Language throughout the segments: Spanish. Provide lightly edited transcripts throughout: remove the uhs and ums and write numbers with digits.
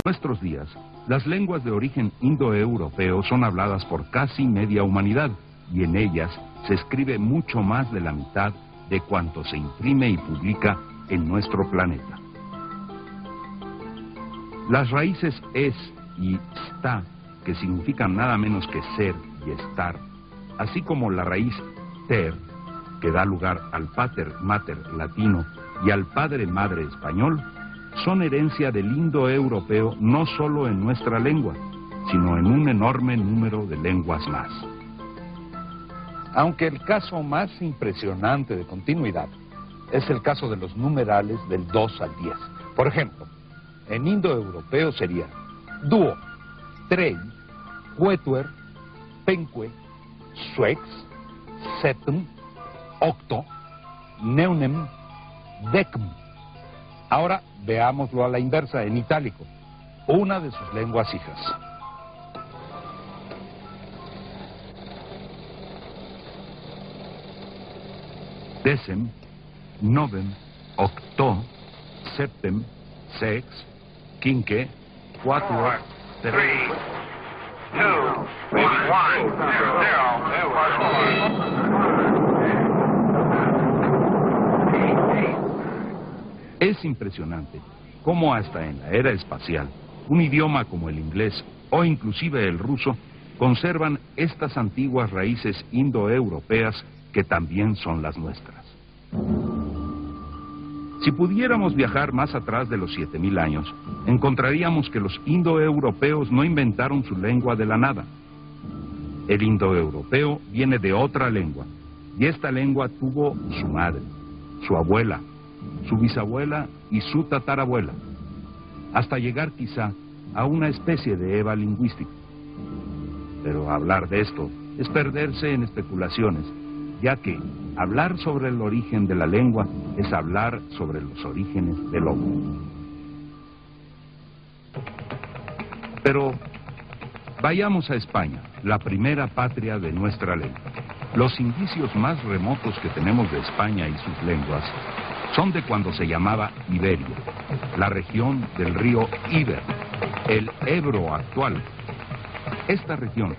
nuestros días, las lenguas de origen indoeuropeo son habladas por casi media humanidad, y en ellas se escribe mucho más de la mitad de cuanto se imprime y publica en nuestro planeta. Las raíces es y sta, que significan nada menos que ser y estar, así como la raíz ter, que da lugar al pater mater latino y al padre madre español, son herencia del indoeuropeo no solo en nuestra lengua, sino en un enorme número de lenguas más. Aunque el caso más impresionante de continuidad es el caso de los numerales del 2 al 10. Por ejemplo, en indoeuropeo sería duo, trei, quetuer, penque, suex, septem, octo, neunem, decm. Ahora veámoslo a la inversa, en itálico, una de sus lenguas hijas. Decem, novem, octo, septem, sex, quinque, quatuor, Three, two, one, zero. Es impresionante cómo hasta en la era espacial, un idioma como el inglés o inclusive el ruso conservan estas antiguas raíces indoeuropeas que también son las nuestras. Si pudiéramos viajar más atrás de los 7000 años, encontraríamos que los indoeuropeos no inventaron su lengua de la nada. El indoeuropeo viene de otra lengua, y esta lengua tuvo su madre, su abuela, su bisabuela y su tatarabuela, hasta llegar quizá a una especie de EVA lingüística. Pero hablar de esto es perderse en especulaciones, ya que hablar sobre el origen de la lengua es hablar sobre los orígenes del hombre. Pero vayamos a España, la primera patria de nuestra lengua. Los indicios más remotos que tenemos de España y sus lenguas son de cuando se llamaba Iberia, la región del río Iber, el Ebro actual. Esta región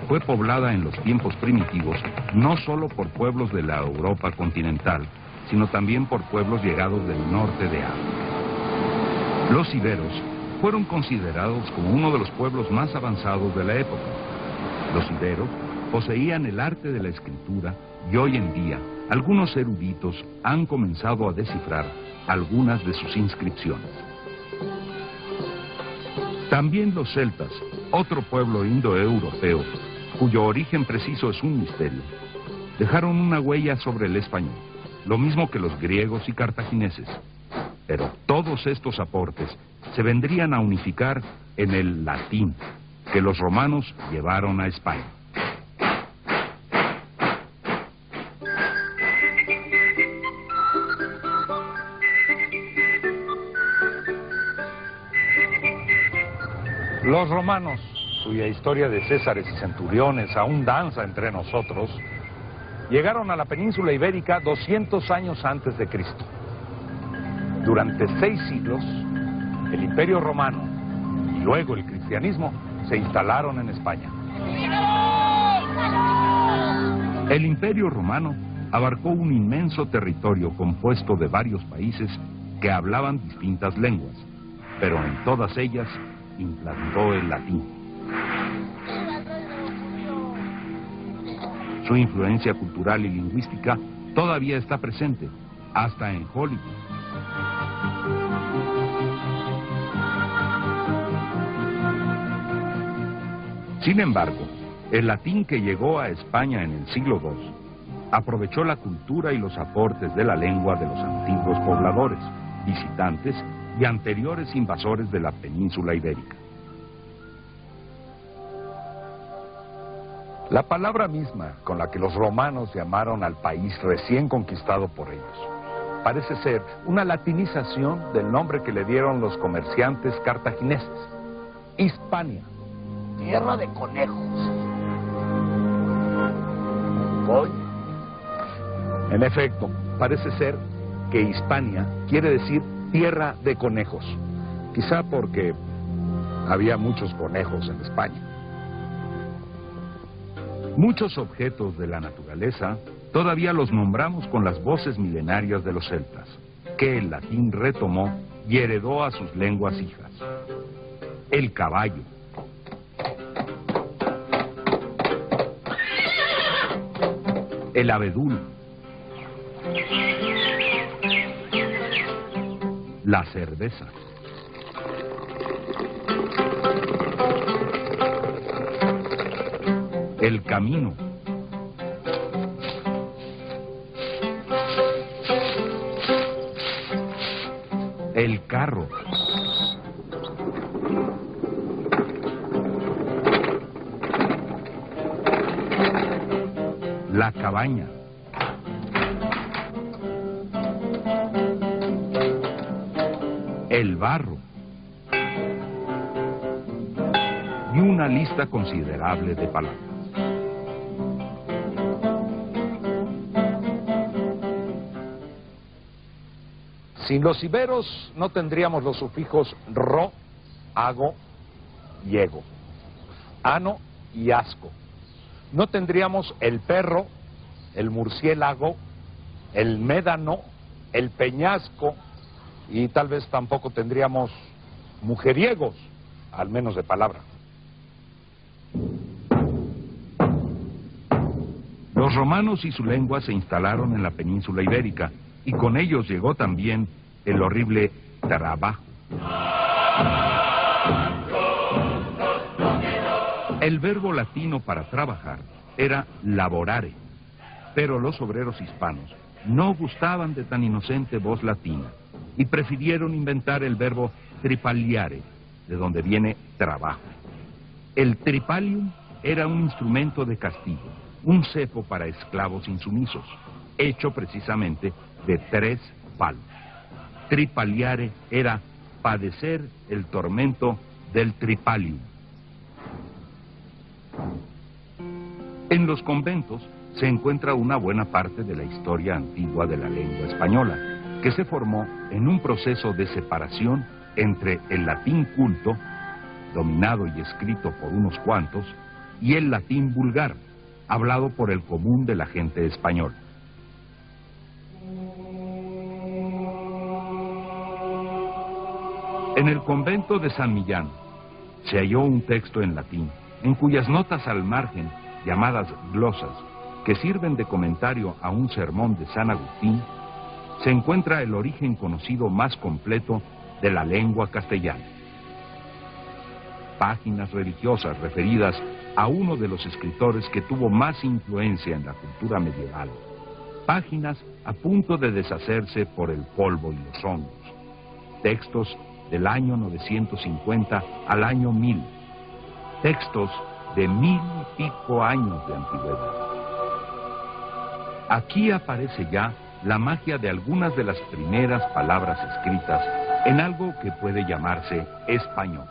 fue poblada en los tiempos primitivos no solo por pueblos de la Europa continental, sino también por pueblos llegados del norte de África. Los iberos fueron considerados como uno de los pueblos más avanzados de la época. Los iberos poseían el arte de la escritura y hoy en día algunos eruditos han comenzado a descifrar algunas de sus inscripciones. También los celtas, otro pueblo indoeuropeo, cuyo origen preciso es un misterio, dejaron una huella sobre el español, lo mismo que los griegos y cartagineses. Pero todos estos aportes se vendrían a unificar en el latín, que los romanos llevaron a España. Los romanos, cuya historia de césares y centuriones aún danza entre nosotros, llegaron a la península ibérica 200 años antes de Cristo. Durante 6 siglos, el Imperio Romano y luego el cristianismo se instalaron en España. El Imperio Romano abarcó un inmenso territorio compuesto de varios países que hablaban distintas lenguas, pero en todas ellas implantó el latín. Su influencia cultural y lingüística todavía está presente, hasta en Hollywood. Sin embargo, el latín que llegó a España en el siglo II aprovechó la cultura y los aportes de la lengua de los antiguos pobladores, visitantes y anteriores invasores de la península ibérica. La palabra misma con la que los romanos llamaron al país recién conquistado por ellos parece ser una latinización del nombre que le dieron los comerciantes cartagineses: Hispania, tierra de conejos. ¿Coño? En efecto, parece ser que Hispania quiere decir tierra de conejos, quizá porque Había muchos conejos en España. Muchos objetos de la naturaleza todavía los nombramos con las voces milenarias de los celtas, que el latín retomó y heredó a sus lenguas hijas. El caballo, el abedul, la cerveza, el camino, el carro, la cabaña, el barro y una lista considerable de palabras. Sin los iberos no tendríamos los sufijos ro, ago y ego, ano y asco. No tendríamos el perro, el murciélago, el médano, el peñasco y tal vez tampoco tendríamos mujeriegos, al menos de palabra. Los romanos y su lengua se instalaron en la península ibérica y con ellos llegó también el horrible trabajo. El verbo latino para trabajar era laborare, pero los obreros hispanos no gustaban de tan inocente voz latina y prefirieron inventar el verbo tripaliare, de donde viene trabajo. El tripalium era un instrumento de castigo, un cepo para esclavos insumisos, hecho precisamente de 3 palos. Tripaliare era padecer el tormento del tripalium. En los conventos se encuentra una buena parte de la historia antigua de la lengua española, que se formó en un proceso de separación entre el latín culto, dominado y escrito por unos cuantos, y el latín vulgar, hablado por el común de la gente española. En el convento de San Millán se halló un texto en latín, en cuyas notas al margen, llamadas glosas, que sirven de comentario a un sermón de San Agustín, se encuentra el origen conocido más completo de la lengua castellana. Páginas religiosas referidas a uno de los escritores que tuvo más influencia en la cultura medieval. Páginas a punto de deshacerse por el polvo y los hongos. Textos del año 950 al año 1000. Textos de 1000 y pico años de antigüedad. Aquí aparece ya la magia de algunas de las primeras palabras escritas en algo que puede llamarse español.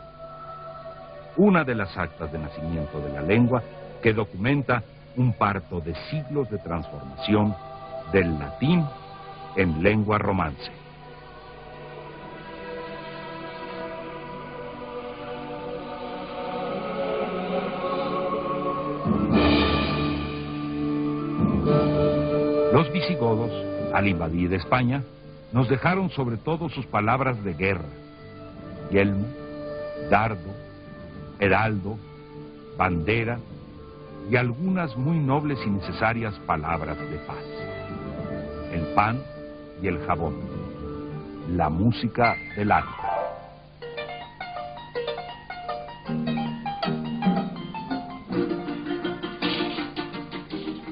Una de las actas de nacimiento de la lengua que documenta un parto de siglos de transformación del latín en lengua romance. Los visigodos, al invadir España, nos dejaron sobre todo sus palabras de guerra: yelmo, dardo, heraldo, bandera y algunas muy nobles y necesarias palabras de paz. El pan y el jabón, la música del arte.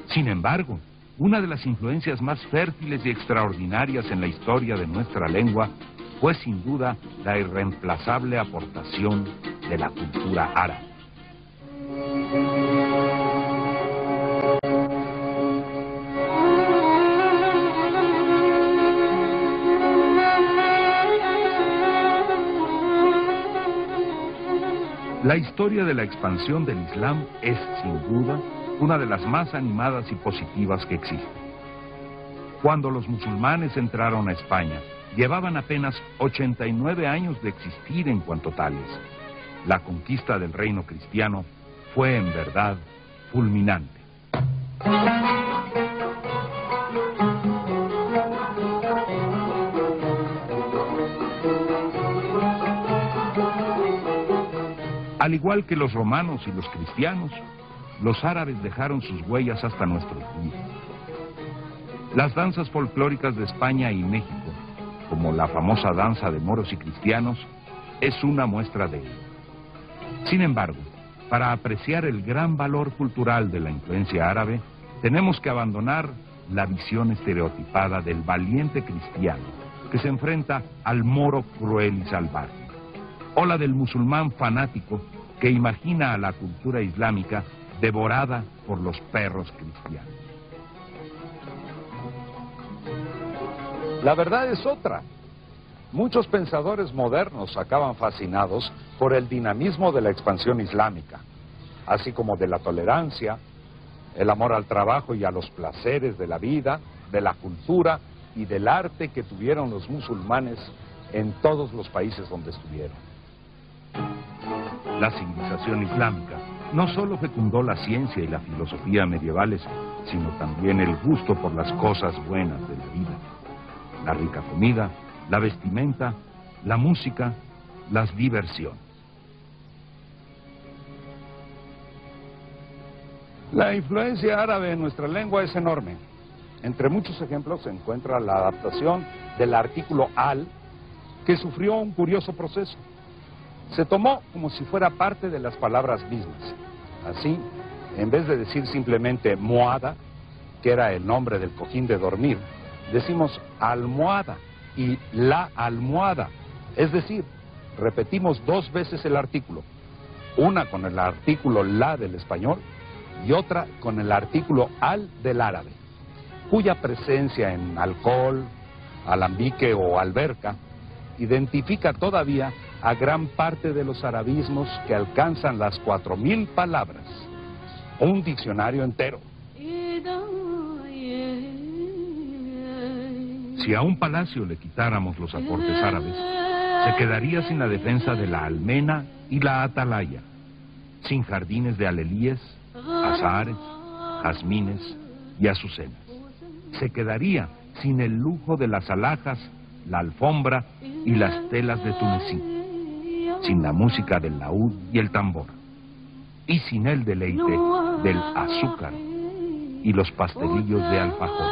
Sin embargo, una de las influencias más fértiles y extraordinarias en la historia de nuestra lengua fue sin duda la irreemplazable aportación de la cultura árabe. La historia de la expansión del Islam es, sin duda, una de las más animadas y positivas que existen. Cuando los musulmanes entraron a España, llevaban apenas 89 años de existir en cuanto tales, la conquista del reino cristiano fue en verdad fulminante. Al igual que los romanos y los cristianos, los árabes dejaron sus huellas hasta nuestros días. Las danzas folclóricas de España y México, como la famosa danza de moros y cristianos, es una muestra de ello. Sin embargo, para apreciar el gran valor cultural de la influencia árabe, tenemos que abandonar la visión estereotipada del valiente cristiano que se enfrenta al moro cruel y salvaje, o la del musulmán fanático que imagina a la cultura islámica devorada por los perros cristianos. La verdad es otra. Muchos pensadores modernos acaban fascinados por el dinamismo de la expansión islámica, así como de la tolerancia, el amor al trabajo y a los placeres de la vida, de la cultura y del arte que tuvieron los musulmanes en todos los países donde estuvieron. La civilización islámica no solo fecundó la ciencia y la filosofía medievales, sino también el gusto por las cosas buenas de la vida. La rica comida, la vestimenta, la música, las diversiones. La influencia árabe en nuestra lengua es enorme. Entre muchos ejemplos se encuentra la adaptación del artículo al, que sufrió un curioso proceso. Se tomó como si fuera parte de las palabras mismas. Así, en vez de decir simplemente moada, que era el nombre del cojín de dormir, decimos almohada y la almohada. Es decir, repetimos dos veces el artículo, una con el artículo la del español y otra con el artículo al del árabe, cuya presencia en alcohol, alambique o alberca identifica todavía a gran parte de los arabismos que alcanzan las 4000 palabras, un diccionario entero. Si a un palacio le quitáramos los aportes árabes, se quedaría sin la defensa de la almena y la atalaya, sin jardines de alelíes, azahares, jazmines y azucenas. Se quedaría sin el lujo de las alhajas, la alfombra y las telas de Tunesí, sin la música del laúd y el tambor, y sin el deleite del azúcar y los pastelillos de alfajor.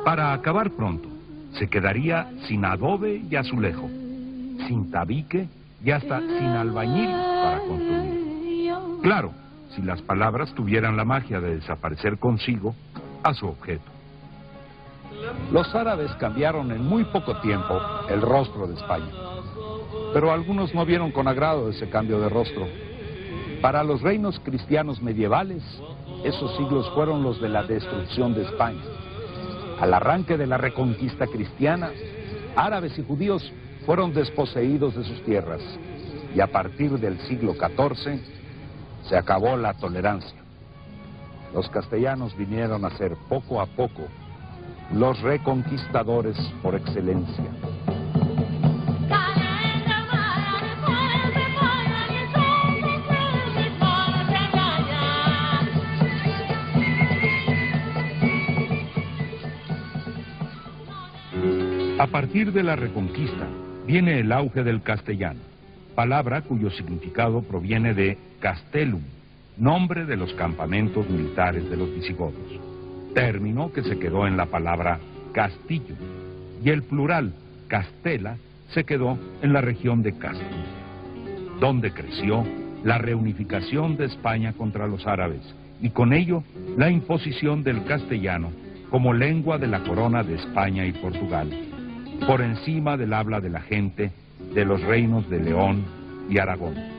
Para acabar pronto, se quedaría sin adobe y azulejo, sin tabique y hasta sin albañil para construir. Claro, si las palabras tuvieran la magia de desaparecer consigo a su objeto. Los árabes cambiaron en muy poco tiempo el rostro de España, pero algunos no vieron con agrado ese cambio de rostro. Para los reinos cristianos medievales, esos siglos fueron los de la destrucción de España. Al arranque de la reconquista cristiana, árabes y judíos fueron desposeídos de sus tierras, y a partir del siglo XIV se acabó la tolerancia. Los castellanos vinieron a ser poco a poco los reconquistadores por excelencia. A partir de la Reconquista viene el auge del castellano, palabra cuyo significado proviene de castellum, nombre de los campamentos militares de los visigodos, término que se quedó en la palabra castillo, y el plural castela se quedó en la región de Castilla, donde creció la reunificación de España contra los árabes y con ello la imposición del castellano como lengua de la corona de España y Portugal, por encima del habla de la gente de los reinos de León y Aragón.